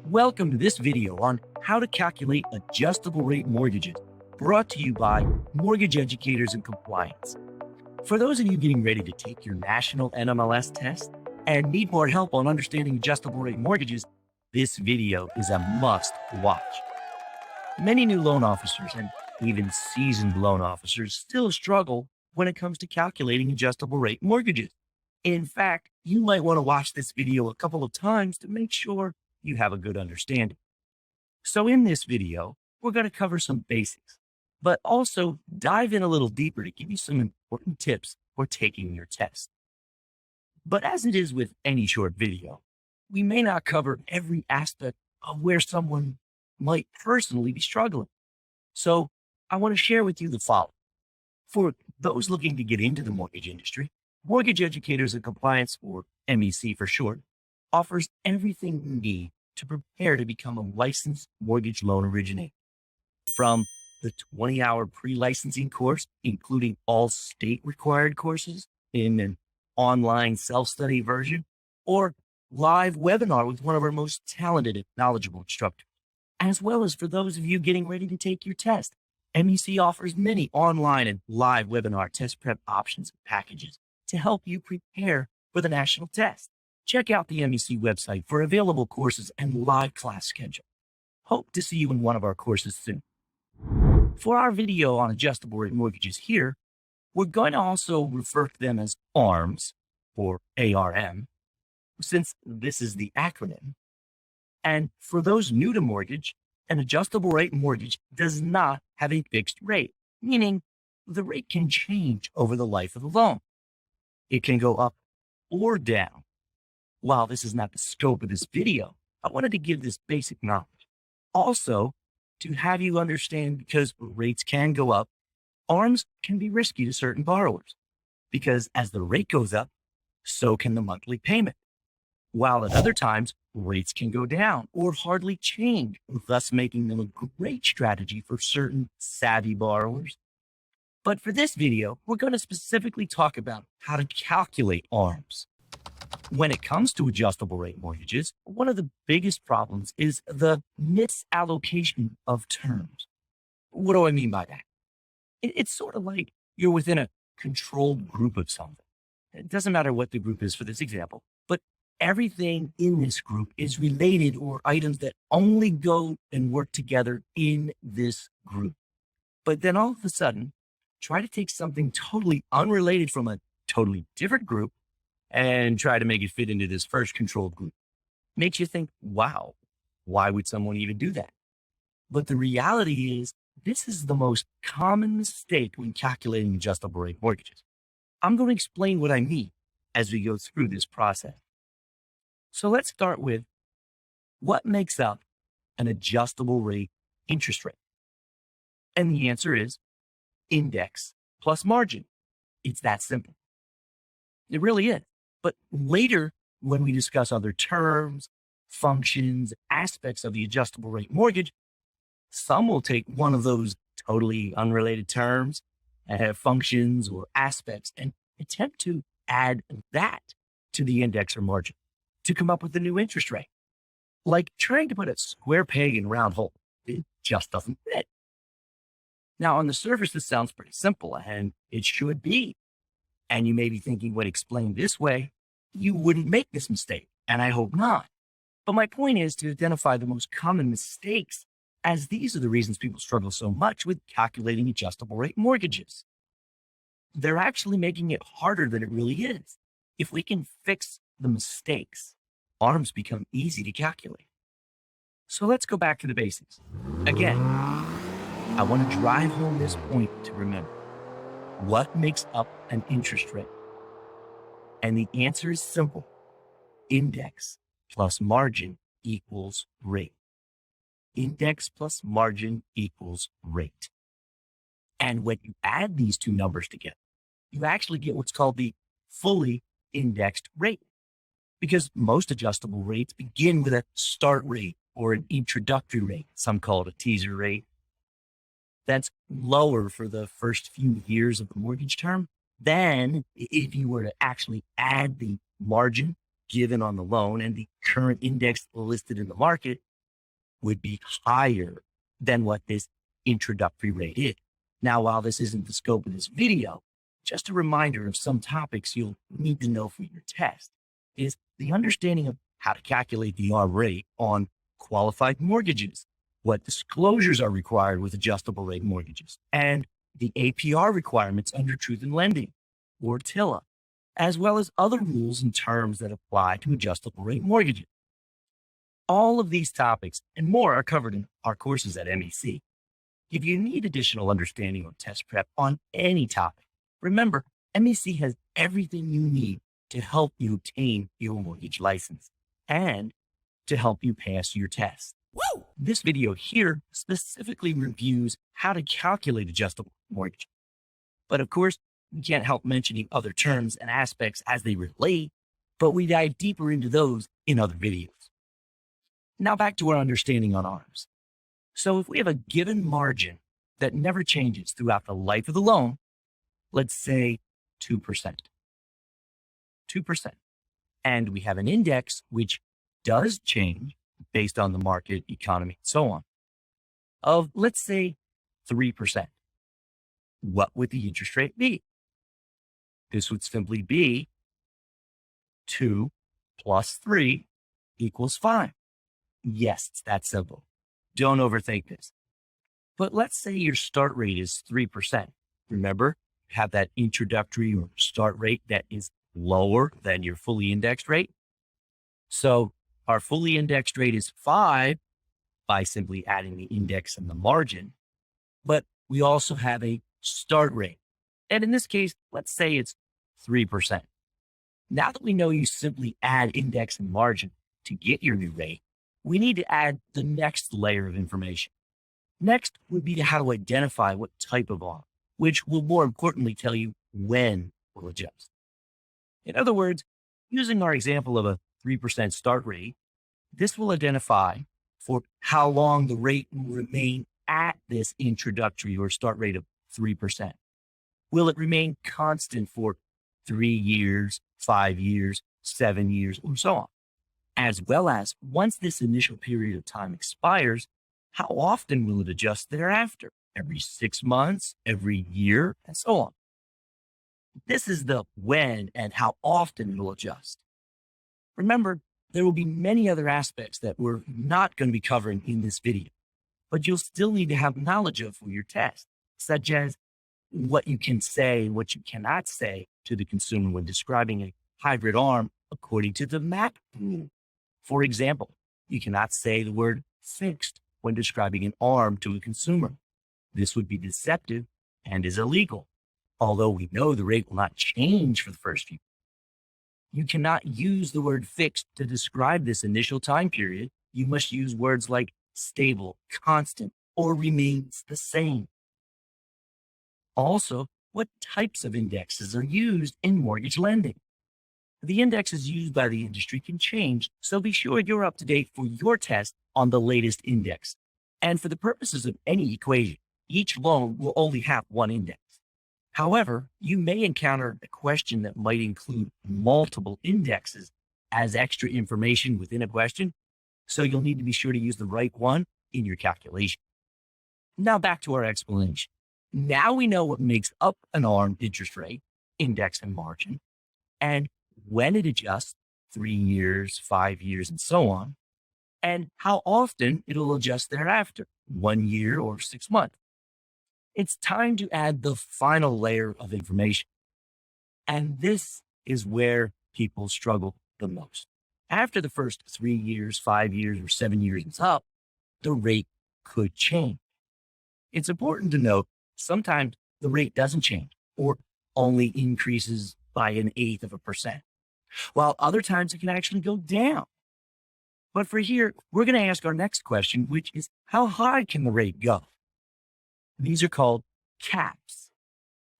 Welcome to this video on how to calculate adjustable rate mortgages, brought to you by Mortgage Educators and Compliance. For those of you getting ready to take your national NMLS test and need more help on understanding adjustable rate mortgages, this video is a must watch. Many new loan officers and even seasoned loan officers still struggle when it comes to calculating adjustable rate mortgages. In fact, you might want to watch this video a couple of times to make sure you have a good understanding. So in this video, we're going to cover some basics, but also dive in a little deeper to give you some important tips for taking your test. But as it is with any short video, we may not cover every aspect of where someone might personally be struggling. So I want to share with you the following. For those looking to get into the mortgage industry, Mortgage Educators and Compliance, or MEC for short, offers everything you need to prepare to become a licensed mortgage loan originator. From the 20-hour pre-licensing course, including all state-required courses in an online self-study version, or live webinar with one of our most talented and knowledgeable instructors, as well as for those of you getting ready to take your test. MEC offers many online and live webinar test prep options and packages to help you prepare for the national test. Check out the MEC website for available courses and live class schedule. Hope to see you in one of our courses soon. For our video on adjustable rate mortgages here, we're going to also refer to them as ARMs, or ARM, since this is the acronym. And for those new to mortgage, an adjustable rate mortgage does not have a fixed rate, meaning the rate can change over the life of the loan. It can go up or down. While this is not the scope of this video, I wanted to give this basic knowledge. Also, to have you understand, because rates can go up, ARMs can be risky to certain borrowers, because as the rate goes up, so can the monthly payment. While at other times, rates can go down or hardly change, thus making them a great strategy for certain savvy borrowers. But for this video, we're going to specifically talk about how to calculate ARMs. When it comes to adjustable rate mortgages, one of the biggest problems is the misallocation of terms. What do I mean by that? It's sort of like you're within a controlled group of something. It doesn't matter what the group is for this example, but everything in this group is related or items that only go and work together in this group. But then all of a sudden, try to take something totally unrelated from a totally different group and try to make it fit into this first controlled group. Makes you think, wow, why would someone even do that? But the reality is, this is the most common mistake when calculating adjustable rate mortgages. I'm going to explain what I mean as we go through this process. So let's start with what makes up an adjustable rate interest rate. And the answer is index plus margin. It's that simple. It really is. But later, when we discuss other terms, functions, aspects of the adjustable rate mortgage, some will take one of those totally unrelated terms, functions or aspects, and attempt to add that to the index or margin to come up with the new interest rate. Like trying to put a square peg in a round hole. It just doesn't fit. Now, on the surface, this sounds pretty simple, and it should be. And you may be thinking, when explained this way, you wouldn't make this mistake, and I hope not. But my point is to identify the most common mistakes, as these are the reasons people struggle so much with calculating adjustable rate mortgages. They're actually making it harder than it really is. If we can fix the mistakes, ARMs become easy to calculate. So let's go back to the basics. Again, I want to drive home this point to remember. What makes up an interest rate? And the answer is simple. Index plus margin equals rate. Index plus margin equals rate. And when you add these two numbers together, you actually get what's called the fully indexed rate. Because most adjustable rates begin with a start rate or an introductory rate. Some call it a teaser rate. That's lower for the first few years of the mortgage term. Then, if you were to actually add the margin given on the loan and the current index listed in the market, would be higher than what this introductory rate is. Now, while this isn't the scope of this video, just a reminder of some topics you'll need to know for your test is the understanding of how to calculate the ARM rate on qualified mortgages, what disclosures are required with adjustable rate mortgages, and the APR requirements under Truth in Lending, or TILA, as well as other rules and terms that apply to adjustable rate mortgages. All of these topics and more are covered in our courses at MEC. If you need additional understanding or test prep on any topic, remember, MEC has everything you need to help you obtain your mortgage license and to help you pass your test. Woo! This video here specifically reviews how to calculate adjustable mortgage. But of course, we can't help mentioning other terms and aspects as they relate, but we dive deeper into those in other videos. Now back to our understanding on ARMs. So if we have a given margin that never changes throughout the life of the loan, let's say 2%. 2%. And we have an index which does change based on the market, economy, and so on, of, let's say, 3%. What would the interest rate be? This would simply be 2 plus 3 equals 5. Yes, it's that simple. Don't overthink this. But let's say your start rate is 3%. Remember, have that introductory or start rate that is lower than your fully indexed rate. So our fully indexed rate is 5 by simply adding the index and the margin. But we also have a start rate. And in this case, let's say it's 3%. Now that we know you simply add index and margin to get your new rate, we need to add the next layer of information. Next would be how to identify what type of ARM, which will more importantly tell you when we'll adjust. In other words, using our example of a 3% start rate, this will identify for how long the rate will remain at this introductory or start rate of 3%. Will it remain constant for 3 years, 5 years, 7 years, or so on? As well as once this initial period of time expires, how often will it adjust thereafter? Every 6 months, every year, and so on. This is the when and how often it will adjust. Remember, there will be many other aspects that we're not going to be covering in this video, but you'll still need to have knowledge of for your test, such as what you can say, what you cannot say to the consumer when describing a hybrid ARM according to the MAP rule. For example, you cannot say the word fixed when describing an ARM to a consumer. This would be deceptive and is illegal, although we know the rate will not change for the first few. You cannot use the word fixed to describe this initial time period. You must use words like stable, constant, or remains the same. Also, what types of indexes are used in mortgage lending? The indexes used by the industry can change, so be sure you're up to date for your test on the latest index. And for the purposes of any equation, each loan will only have one index. However, you may encounter a question that might include multiple indexes as extra information within a question, so you'll need to be sure to use the right one in your calculation. Now back to our explanation. Now we know what makes up an ARM interest rate, index and margin, and when it adjusts, 3 years, 5 years, and so on, and how often it'll adjust thereafter, 1 year or 6 months. It's time to add the final layer of information. And this is where people struggle the most. After the first 3 years, 5 years, or 7 years is up, the rate could change. It's important to note sometimes the rate doesn't change or only increases by 1/8%, while other times it can actually go down. But for here, we're going to ask our next question, which is how high can the rate go? These are called caps.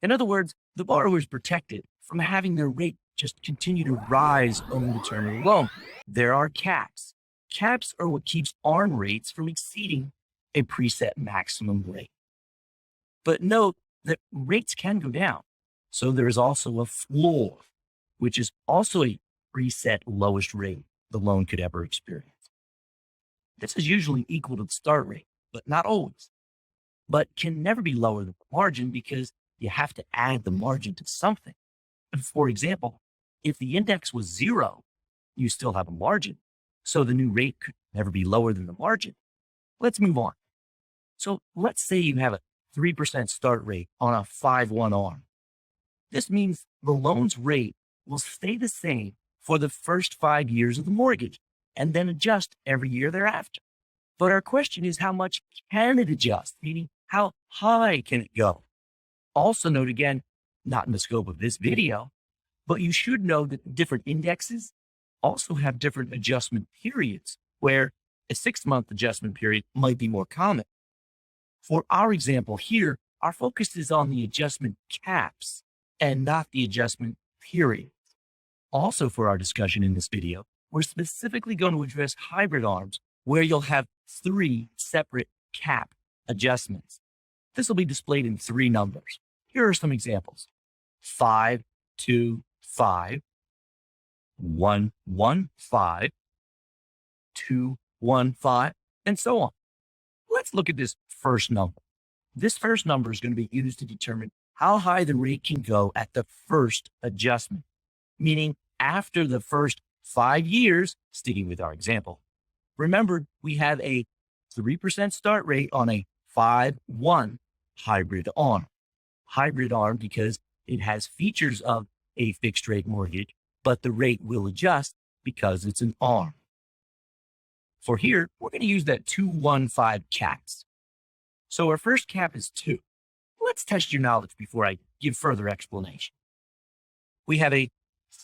In other words, the borrower is protected from having their rate just continue to rise over the term of the loan. There are caps. Caps are what keeps ARM rates from exceeding a preset maximum rate. But note that rates can go down. So there is also a floor, which is also a preset lowest rate the loan could ever experience. This is usually equal to the start rate, but not always, but can never be lower than the margin because you have to add the margin to something. For example, if the index was 0, you still have a margin, so the new rate could never be lower than the margin. Let's move on. So let's say you have a 3% start rate on a 5-1 arm. This means the loan's rate will stay the same for the first 5 years of the mortgage and then adjust every year thereafter. But our question is, how much can it adjust? Meaning, how high can it go? Also note again, not in the scope of this video, but you should know that different indexes also have different adjustment periods, where a 6-month adjustment period might be more common. For our example here, our focus is on the adjustment caps and not the adjustment periods. Also for our discussion in this video, we're specifically going to address hybrid arms where you'll have 3 separate cap adjustments. This will be displayed in 3 numbers. Here are some examples: 5, 2, 5, 1, 1, 5, 2, 1, 5, and so on. Let's look at this first number. This first number is going to be used to determine how high the rate can go at the first adjustment, meaning after the first 5 years, sticking with our example. Remember, we have a 3% start rate on a 5-1 hybrid arm. Hybrid arm because it has features of a fixed rate mortgage, but the rate will adjust because it's an arm. For here, we're going to use that 2-1-5 caps. So our first cap is 2. Let's test your knowledge before I give further explanation. We have a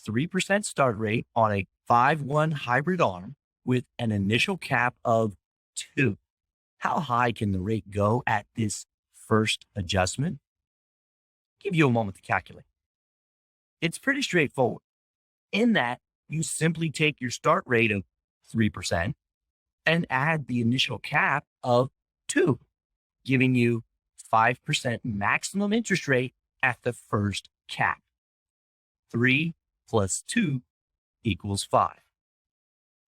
3% start rate on a 5-1 hybrid arm with an initial cap of 2. How high can the rate go at this first adjustment? Give you a moment to calculate. It's pretty straightforward in that you simply take your start rate of 3% and add the initial cap of 2, giving you 5% maximum interest rate at the first cap. 3 plus 2 equals 5.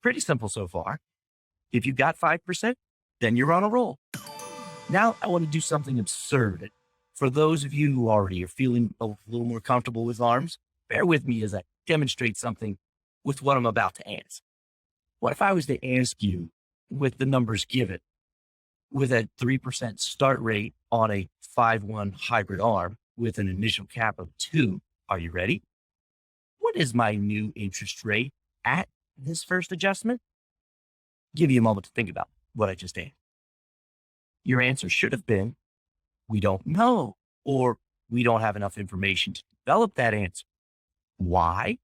Pretty simple so far. If you got 5%, then you're on a roll. Now I want to do something absurd. For those of you who already are feeling a little more comfortable with arms, bear with me as I demonstrate something with what I'm about to ask. What if I was to ask you, with the numbers given, with a 3% start rate on a 5-1 hybrid arm with an initial cap of 2, are you ready? What is my new interest rate at this first adjustment? Give you a moment to think about what I just asked. Your answer should have been, we don't know, or we don't have enough information to develop that answer. Why?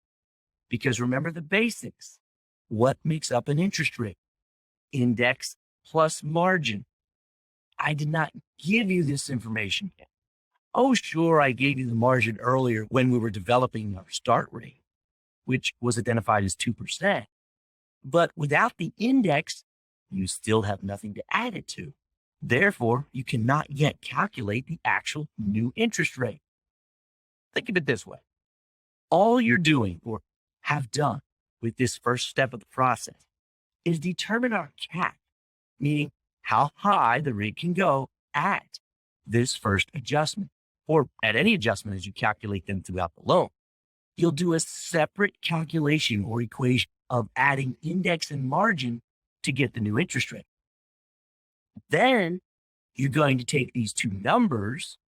Because remember the basics. What makes up an interest rate? Index plus margin. I did not give you this information yet. Oh, sure, I gave you the margin earlier when we were developing our start rate, which was identified as 2%. But without the index, you still have nothing to add it to. Therefore, you cannot yet calculate the actual new interest rate. Think of it this way. All you're doing or have done with this first step of the process is determine our cap, meaning how high the rate can go at this first adjustment, or at any adjustment as you calculate them throughout the loan. You'll do a separate calculation or equation of adding index and margin to get the new interest rate. Then you're going to take these two numbers,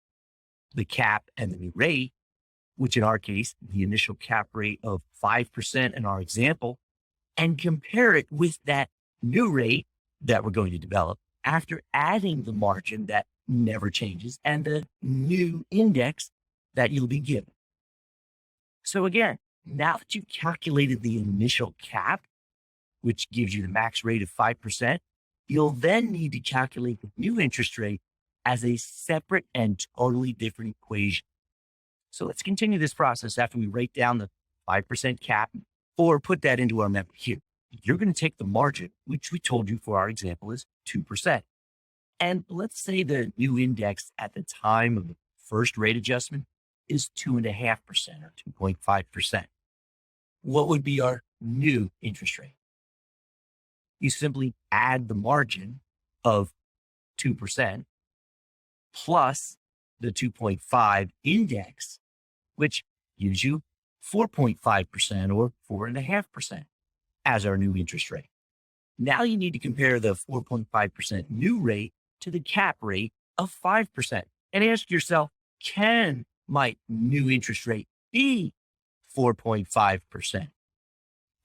the cap and the new rate, which in our case, the initial cap rate of 5% in our example, and compare it with that new rate that we're going to develop after adding the margin that never changes and the new index that you'll be given. So again, now that you've calculated the initial cap, which gives you the max rate of 5%, you'll then need to calculate the new interest rate as a separate and totally different equation. So let's continue this process after we write down the 5% cap or put that into our memory here. You're going to take the margin, which we told you for our example is 2%. And let's say the new index at the time of the first rate adjustment is 2.5% or 2.5%. What would be our new interest rate? You simply add the margin of 2% plus the 2.5 index, which gives you 4.5% or 4.5% as our new interest rate. Now you need to compare the 4.5% new rate to the cap rate of 5% and ask yourself, can my new interest rate be 4.5%?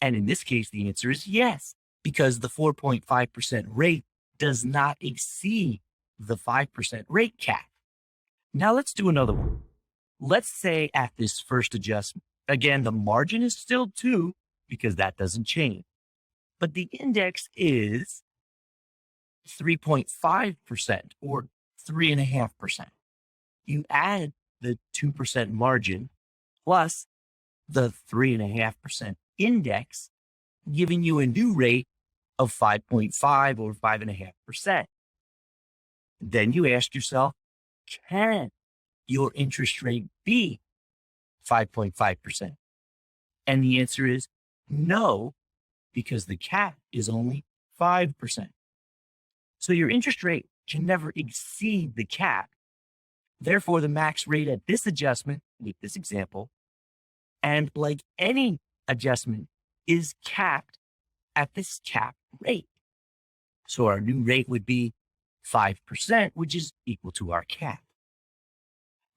And in this case, the answer is yes, because the 4.5% rate does not exceed the 5% rate cap. Now let's do another one. Let's say at this first adjustment, again, the margin is still 2 because that doesn't change, but the index is 3.5% or 3.5%. You add the 2% margin plus the 3.5% index, giving you a new rate of 5.5 or 5.5%. Then you ask yourself, can your interest rate be 5.5%? And the answer is no, because the cap is only 5%. So your interest rate can never exceed the cap. Therefore, the max rate at this adjustment, with this example, and like any adjustment, is capped at this cap rate. So our new rate would be 5%, which is equal to our cap.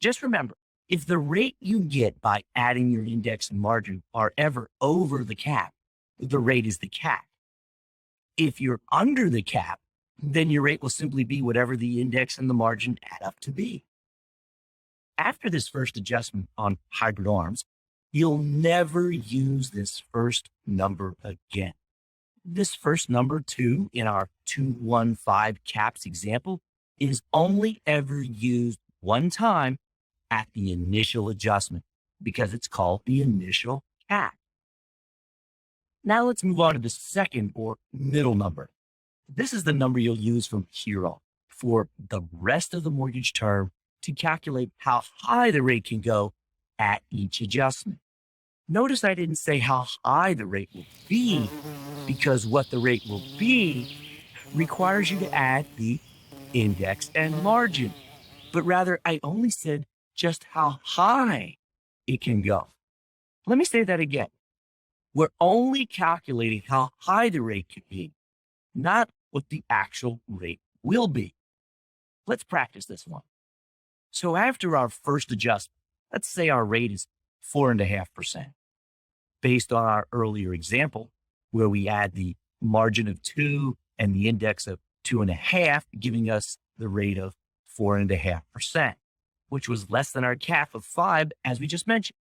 Just remember, if the rate you get by adding your index and margin are ever over the cap, the rate is the cap. If you're under the cap, then your rate will simply be whatever the index and the margin add up to be. After this first adjustment on hybrid arms, you'll never use this first number again. This first number 2 in our 215 caps example is only ever used one time at the initial adjustment because it's called the initial cap. Now let's move on to the second or middle number. This is the number you'll use from here on for the rest of the mortgage term to calculate how high the rate can go at each adjustment. Notice I didn't say how high the rate will be, because what the rate will be requires you to add the index and margin, but rather I only said just how high it can go. Let me say that again. We're only calculating how high the rate can be, not what the actual rate will be. Let's practice this one. So after our first adjustment, let's say our rate is 4.5%. Based on our earlier example, where we add the margin of 2 and the index of 2.5, giving us the rate of 4.5%, which was less than our cap of 5, as we just mentioned.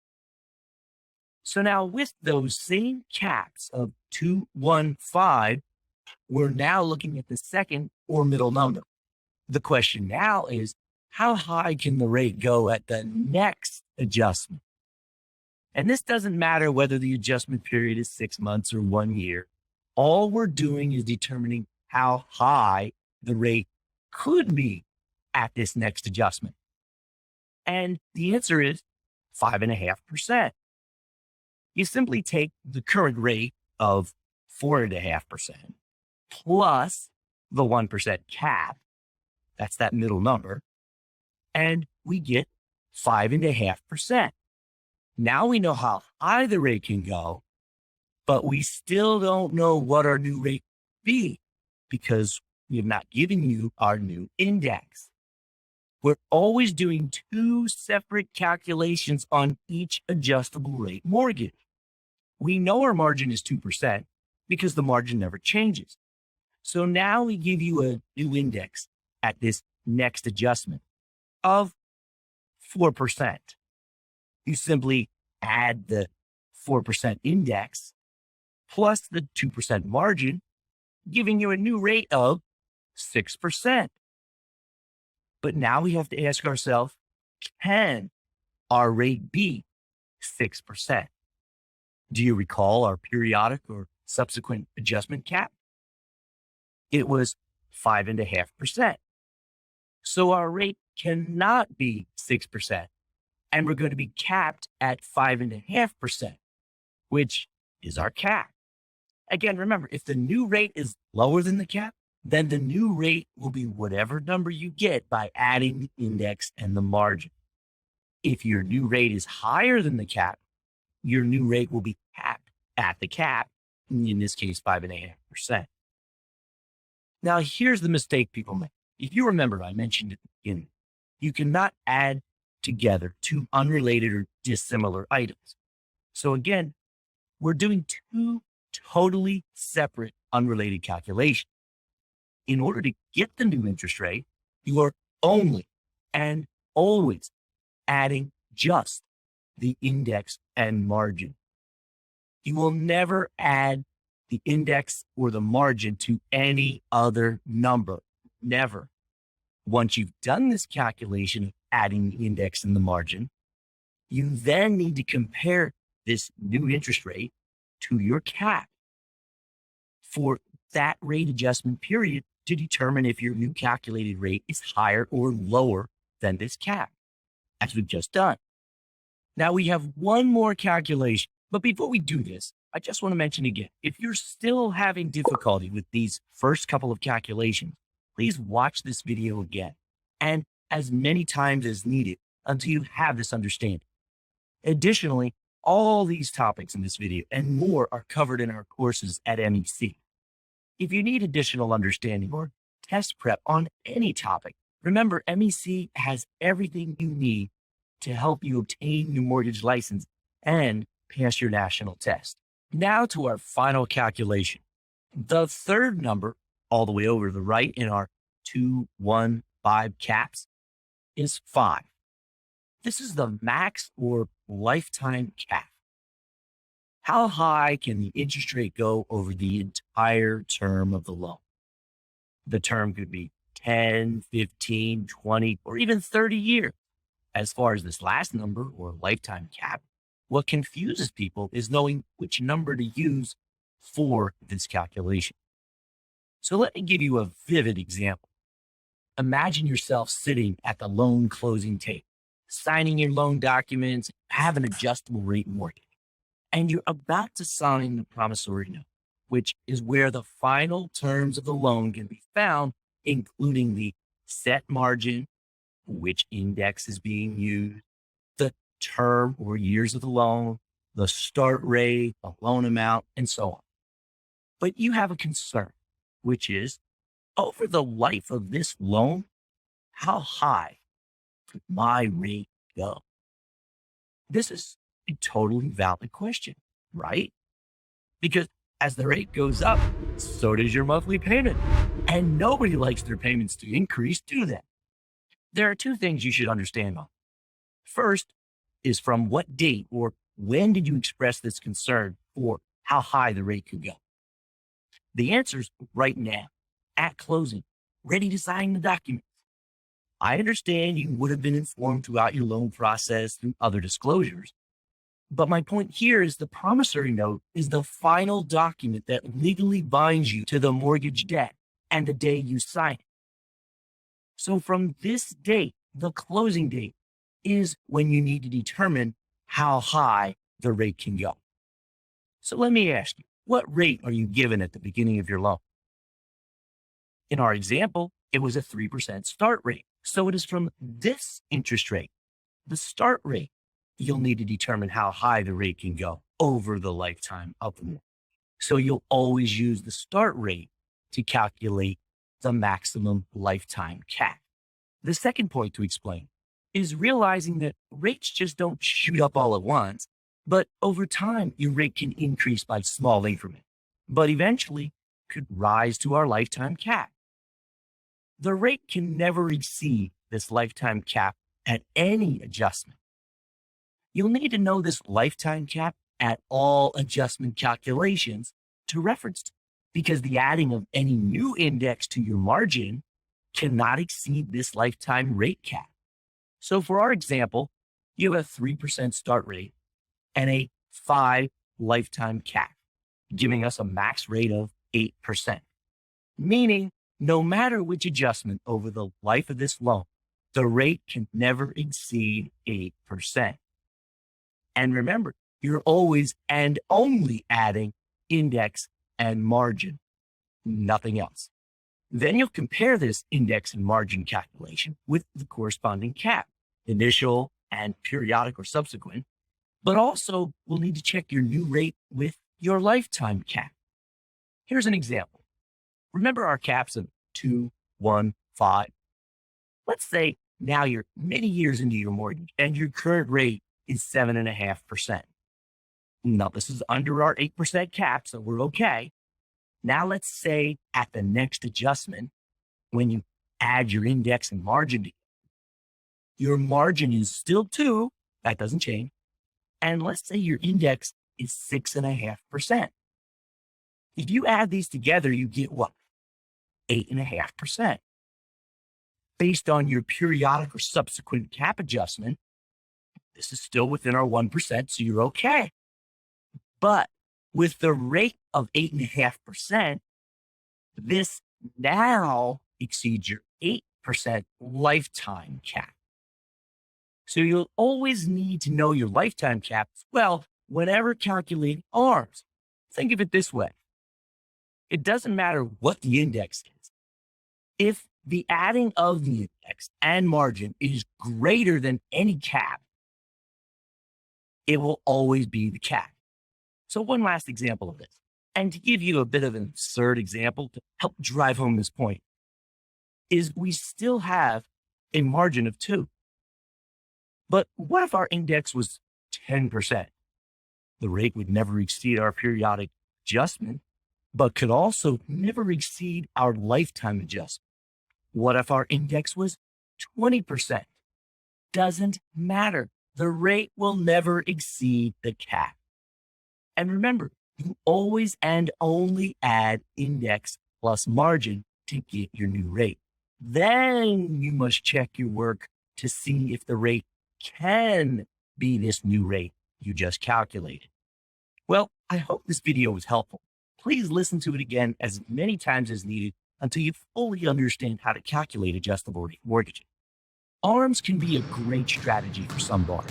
So now with those same caps of 215, we're now looking at the second or middle number. The question now is, how high can the rate go at the next adjustment? And this doesn't matter whether the adjustment period is 6 months or 1 year. All we're doing is determining how high the rate could be at this next adjustment. And the answer is 5.5%. You simply take the current rate of 4.5% plus the 1% cap, that's that middle number, and we get 5.5%. Now we know how high the rate can go, but we still don't know what our new rate will be because we have not given you our new index. We're always doing 2 separate calculations on each adjustable rate mortgage. We know our margin is 2% because the margin never changes. So now we give you a new index at this next adjustment of 4%. You simply add the 4% index plus the 2% margin, giving you a new rate of 6%. But now we have to ask ourselves, can our rate be 6%? Do you recall our periodic or subsequent adjustment cap? It was 5.5%. So our rate cannot be 6%. And we're going to be capped at 5.5%, which is our cap. Again, remember, if the new rate is lower than the cap, then the new rate will be whatever number you get by adding the index and the margin. If your new rate is higher than the cap, your new rate will be capped at the cap, in this case, 5.5%. Now, here's the mistake people make. If you remember, I mentioned at the beginning, you cannot add together two unrelated or dissimilar items. So again, we're doing two totally separate, unrelated calculations. In order to get the new interest rate, you are only and always adding just the index and margin. You will never add the index or the margin to any other number. Never. Once you've done this calculation of adding the index and the margin, you then need to compare this new interest rate to your cap for that rate adjustment period to determine if your new calculated rate is higher or lower than this cap, as we've just done. Now we have one more calculation, but before we do this, I just want to mention again, if you're still having difficulty with these first couple of calculations, please watch this video again and as many times as needed until you have this understanding. Additionally, all these topics in this video and more are covered in our courses at MEC. If you need additional understanding or test prep on any topic, remember MEC has everything you need to help you obtain your mortgage license and pass your national test. Now to our final calculation. The third number, all the way over to the right in our 2, 1, 5 caps, is 5. This is the max or lifetime cap. How high can the interest rate go over the entire term of the loan? The term could be 10, 15, 20, or even 30 years. As far as this last number or lifetime cap, what confuses people is knowing which number to use for this calculation. So let me give you a vivid example. Imagine yourself sitting at the loan closing table, signing your loan documents, have an adjustable rate mortgage, and you're about to sign the promissory note, which is where the final terms of the loan can be found, including the set margin, which index is being used, the term or years of the loan, the start rate, the loan amount, and so on. But you have a concern, which is, over the life of this loan, how high could my rate go? This is a totally valid question, right? Because as the rate goes up, so does your monthly payment. And nobody likes their payments to increase, do they? There are two things you should understand on. First is from what date or when did you express this concern for how high the rate could go? The answer is right now, at closing, ready to sign the documents. I understand you would have been informed throughout your loan process through other disclosures. But my point here is the promissory note is the final document that legally binds you to the mortgage debt and the day you sign it. So from this date, the closing date is when you need to determine how high the rate can go. So let me ask you, what rate are you given at the beginning of your loan? In our example, it was a 3% start rate. So it is from this interest rate, the start rate, you'll need to determine how high the rate can go over the lifetime of the mortgage. So you'll always use the start rate to calculate the maximum lifetime cap. The second point to explain is realizing that rates just don't shoot up all at once, but over time, your rate can increase by small increments, but eventually could rise to our lifetime cap. The rate can never exceed this lifetime cap at any adjustment. You'll need to know this lifetime cap at all adjustment calculations to reference to, because the adding of any new index to your margin cannot exceed this lifetime rate cap. So for our example, you have a 3% start rate and a 5 lifetime cap, giving us a max rate of 8%, meaning no matter which adjustment over the life of this loan, the rate can never exceed 8%. And remember, you're always and only adding index and margin, nothing else. Then you'll compare this index and margin calculation with the corresponding cap, initial and periodic or subsequent, but also we'll need to check your new rate with your lifetime cap. Here's an example. Remember our caps of 2, 1, 5? Let's say now you're many years into your mortgage and your current rate is 7.5%. Now, this is under our 8% cap, so we're okay. Now, let's say at the next adjustment, when you add your index and margin together, your margin is still 2, that doesn't change. And let's say your index is 6.5%. If you add these together, you get what? 8.5%. Based on your periodic or subsequent cap adjustment, this is still within our 1%, so you're okay. But with the rate of 8.5%, this now exceeds your 8% lifetime cap. So you'll always need to know your lifetime cap as well whenever calculating ARMs. Think of it this way. It doesn't matter what the index is. If the adding of the index and margin is greater than any cap, it will always be the cap. So one last example of this, and to give you a bit of an absurd example to help drive home this point, is we still have a margin of 2. But what if our index was 10%? The rate would never exceed our periodic adjustment, but could also never exceed our lifetime adjustment. What if our index was 20%? Doesn't matter. The rate will never exceed the cap. And remember, you always and only add index plus margin to get your new rate. Then you must check your work to see if the rate can be this new rate you just calculated. Well, I hope this video was helpful. Please listen to it again as many times as needed until you fully understand how to calculate adjustable rate mortgages. ARMs can be a great strategy for some borrowers,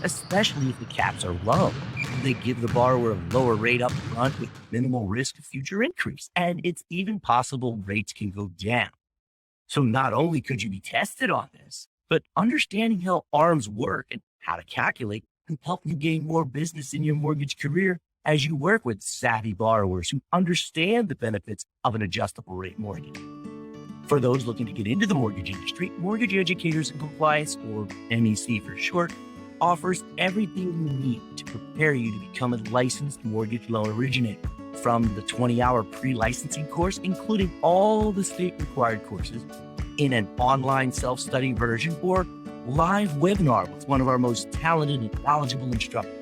especially if the caps are low. They give the borrower a lower rate up front with minimal risk of future increase, and it's even possible rates can go down. So not only could you be tested on this, but understanding how ARMs work and how to calculate can help you gain more business in your mortgage career as you work with savvy borrowers who understand the benefits of an adjustable rate mortgage. For those looking to get into the mortgage industry, Mortgage Educators in Compliance, or MEC for short, offers everything you need to prepare you to become a licensed mortgage loan originator. From the 20-hour pre-licensing course, including all the state-required courses, in an online self-study version, or live webinar with one of our most talented and knowledgeable instructors.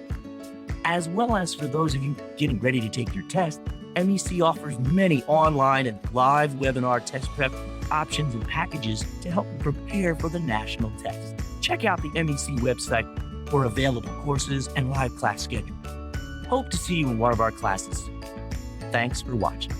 As well as for those of you getting ready to take your test, MEC offers many online and live webinar test prep options and packages to help you prepare for the national test. Check out the MEC website for available courses and live class schedule. Hope to see you in one of our classes soon. Thanks for watching.